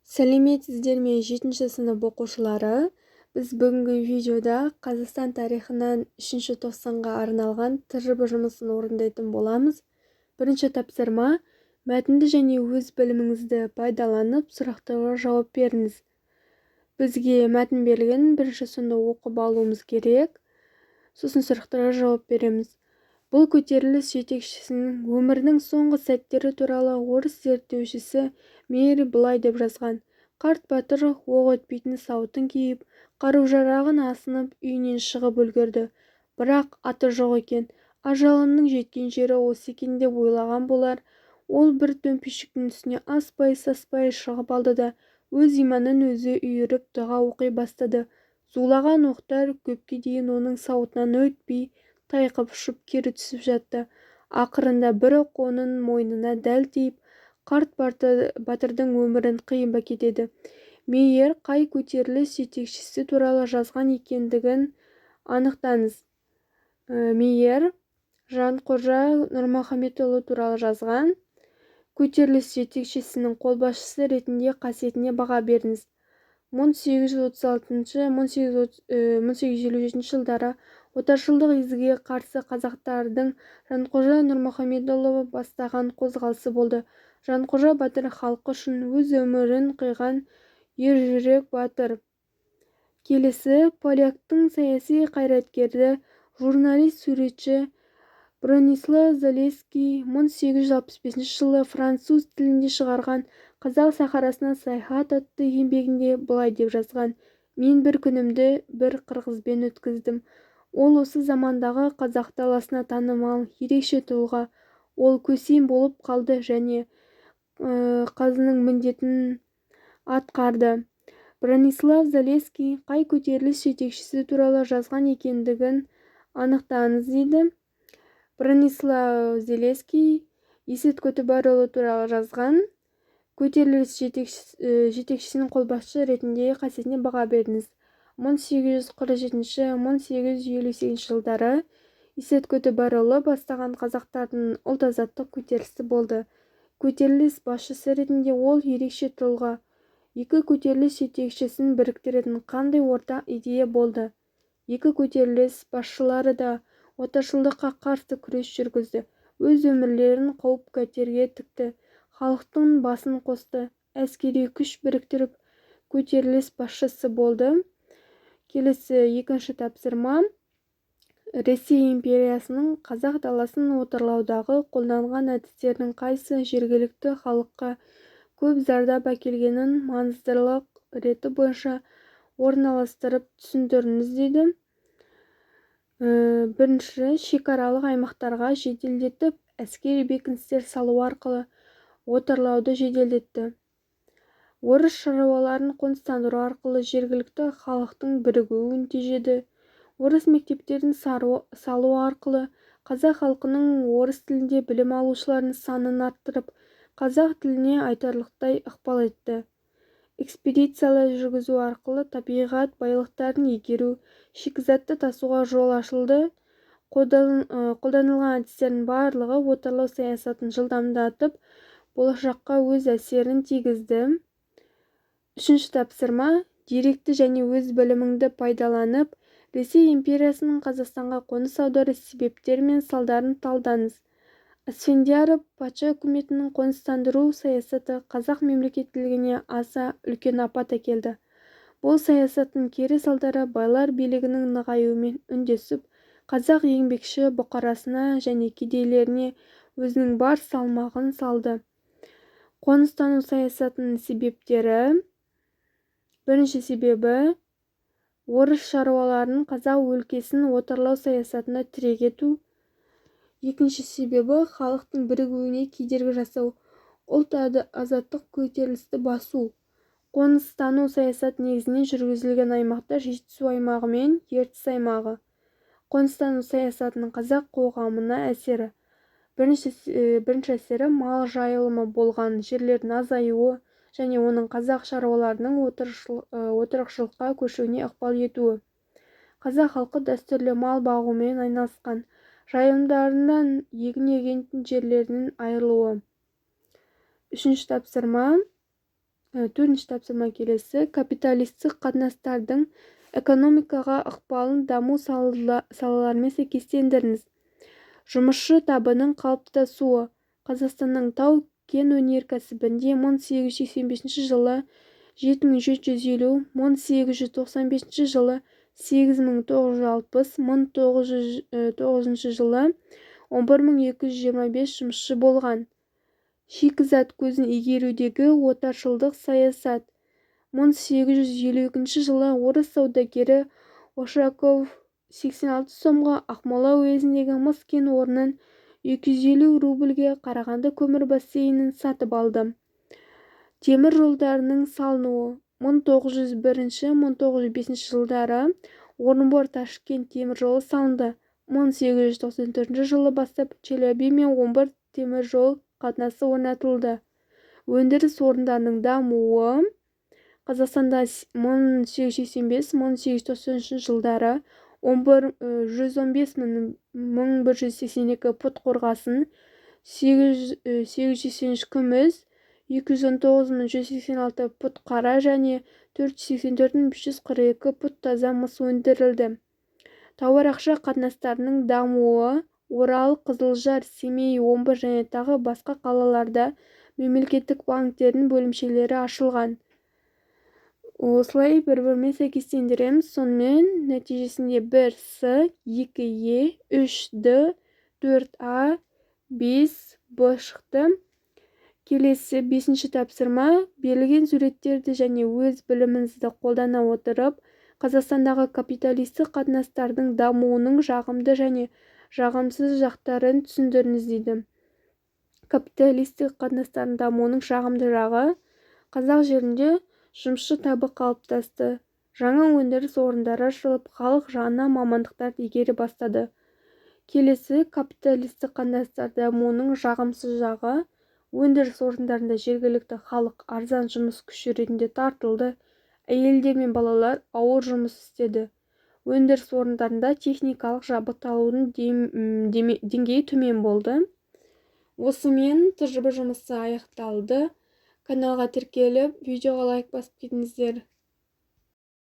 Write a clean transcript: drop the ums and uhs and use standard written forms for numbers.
Сәлеметсіздер ме 7 сынып оқушылары? Біз бүгінгі видеода Қазақстан тарихынан 3 тоқсанға арналған тжб жұмысын орындайтын боламыз. Бірінші тапсырма: мәтінді және өз біліміңізді пайдаланып сұрақтарға жауап беріңіз. Бізге мәтін берілген, бірінші сонда оқып алуымыз керек. Сосын сұрақтарға жауап береміз. Бұл көтеріліс жетекшісінің өмірінің соңғы сәттері туралы орыс зерттеушісі Мейер былай деп жазған: қарт батыр оқ өтпейтін сауытын киіп, қару-жарағын асынып үйінен шығып үлгерді. Бірақ аты жоқ екен. Ажалымның жеткен жері осы екен деп ойлаған болар. Ол бір төмпешіктің үстіне аспай-саспай шығып алды да өз иманын өзі үйіріп дұға оқи бастады. Зулаған оқтар көпке дейін оның сауытынан өтпей, тайқып ұшып кері түсіп жатты. Ақырында бір оқ оның мойнына дәл тиіп, қарт батырдың өмірін қиып әкетеді. Мейер қай көтеріліс жетекшісі туралы жазған екендігін анықтаңыз. Мейер Жанқожа Нұрмұхаметұлы туралы жазған. Көтеріліс жетекшісінің қолбасшысы ретінде қасиетіне баға беріңіз. 1856-1857 жылдары отаршылдық езгіге қарсы қазақтардың Жанқожа Нұрмұхаметұлы бастаған қозғалысы болды. Жанқожа батыр халқы үшін өз өмірін қиған ержүрек батыр. Келесі: поляктың саяси қайраткері, журналист, суретші Бронислав Залесский 1865 жылы француз тілінде шығарған «Қазақ сахарасына саяхат» атты еңбегінде былай деп жазған: мен бір күнімді бір қырғызбен өткіздім. Ол осы замандағы қазақ даласына танымал ерекше тұлға. Ол көсем болып қалды және қазының міндетін атқарды. Бронислав Залесский қай көтеріліс жетекшісі туралы жазған екендігін анықтаңыз дейді. Бронислав Залесский Есет Көтібарұлы туралы жазған. Көтеріліс жетекшісінің қолбасшы ретінде қасиетіне баға беріңіз. 1847-1858 жылдары Есет Көтібарұлы бастаған қазақтардың ұлт-азаттық көтерілісі болды. Көтеріліс басшысы ретінде ол ерекше тұлға. Екі көтеріліс жетекшісін біріктіретін қандай ортақ идея болды? Екі көтеріліс басшылары да отаршылдыққа қарсы күрес жүргізді. Өз өмірлерін қауіп-қатерге тікті. Халықтың басын қосты. Әскери күш біріктіріп көтеріліс басшысы болды. Келесі екінші тапсырма: Ресей империясының қазақ даласын отарлаудағы қолданған әдістердің қайсы жергілікті халыққа көп зардап әкелгенін маңыздылық реті бойынша орналастырып түсіндіріңіз дейді. Бірінші: шекаралық аймақтарға жеделдетіп әскери бекіністер салу арқылы отарлауды жеделдетті. Орыс шаруаларын қоныстандыру арқылы жергілікті халықтың бірігуін тежеді. Орыс мектептерін салу арқылы қазақ халқының орыс тілінде білім алушыларының санын арттырып, қазақ тіліне айтарлықтай ықпал етті. Экспедициялар жүргізу арқылы табиғат байлықтарын игеру, шикізатты тасуға жол ашылды. Қолданылған әдістердің барлығы отарлау саясатын жылдамдатып, болашаққа өз әсерін тигізді. Үшінші тапсырма: деректі және өз біліміңді пайдаланып, Ресей империясының Қазақстанға қоныс аудару себептері мен салдарын талдаңыз. Асфендияров патша үкіметінің қоныстандыру саясаты қазақ мемлекеттілігіне аса үлкен апат әкелді. Бұл саясаттың кері салдары байлар билігінің нығаюымен үндесіп, қазақ еңбекші бұқарасына және кедейлеріне өзінің бар салмағын салды. Қоныстану саясатының себептері: бірінші себебі орыс шаруаларының қазақ өлкесін отарлау саясатына тірек ету. Екінші себебі халықтың бірігуіне кедергі жасау, ұлт-азаттық көтерілісті басу. Қоныстану саясаты негізінен жүргізілген аймақтар Жетісу аймағы мен Ертіс аймағы. Қоныстану саясатының қазақ қоғамына әсері: бірінші әсері мал жайылымы болған жерлердің азаюы және оның қазақ шаруаларының отырықшылыққа көшуіне ықпал етуі. Қазақ халқы дәстүрлі мал бағумен айналысқан, жайылымдарынан егін егетін жерлерінің айырылуы. Үшінші тапсырма: Төртінші тапсырма келесі. Капиталистік қатынастардың экономикаға ықпалын даму салаларымен сәйкестендіріңіз. Жұмысшы табының қалыптасуы. Қазақстанның тау-кен өнеркәсібінде 1885 жылы 7750, 1895 жылы 8960, 1909 жылы 11225 жұмысшы болған. Шикізат көзін игерудегі отаршылдық саясат. 1852 жылы орыс саудагері Ошаков 86 сомға Ақмола уезіндегі мыс кен орнын 250 рубльге Қарағанды көмір бассейнін сатып алды. Темір жолдарының салынуы. 1901-1905 жылдары Орынбор-Ташкент темір жолы салынды. 1894 жылы бастап Челябі мен Омбы темір жол қатынасы орнатылды. Өндіріс орындарының дамуы. Қазақстанда 1885-1893 жылдары 115.1182 пұт қорғасын, 883 күміс, 219.186 пұт қара және 484.542 пұт таза мыс өндірілді. Тауар ақша қатынастарының дамуы. Орал, Қызылжар, Семей, Омбы және тағы басқа қалаларда мемлекеттік банктердің бөлімшелері ашылған. Осылай бір-бірімен сәйкестендіреміз. Сонымен нәтижесінде 1С, 2Е, 3Д, 4А, 5Б шықты. Келесі 5-ші тапсырма. Берілген суреттерді және өз біліміңізді қолдана отырып, Қазақстандағы капиталистік қатынастардың дамуының жағымды және жағымсыз жақтарын түсіндіріңіз дейді. Капиталистік қатынастардың дамуының жағымды жағы. Қазақ жерінде жұмысшы табы қалыптасты. Жаңа өндіріс орындары ашылып, халық жаңа мамандықтарды игере бастады. Келесі капиталистік қатынастар дамуының жағымсыз жағы. Өндіріс орындарында жергілікті халық арзан жұмыс күші ретінде тартылды. Әйелдер мен балалар ауыр жұмыс істеді. Өндіріс орындарында техникалық жабдықталудың деңгейі төмен болды. Осымен тжб жұмысы аяқталды. Каналға тіркеліп, видеоға лайк басып кетіңіздер.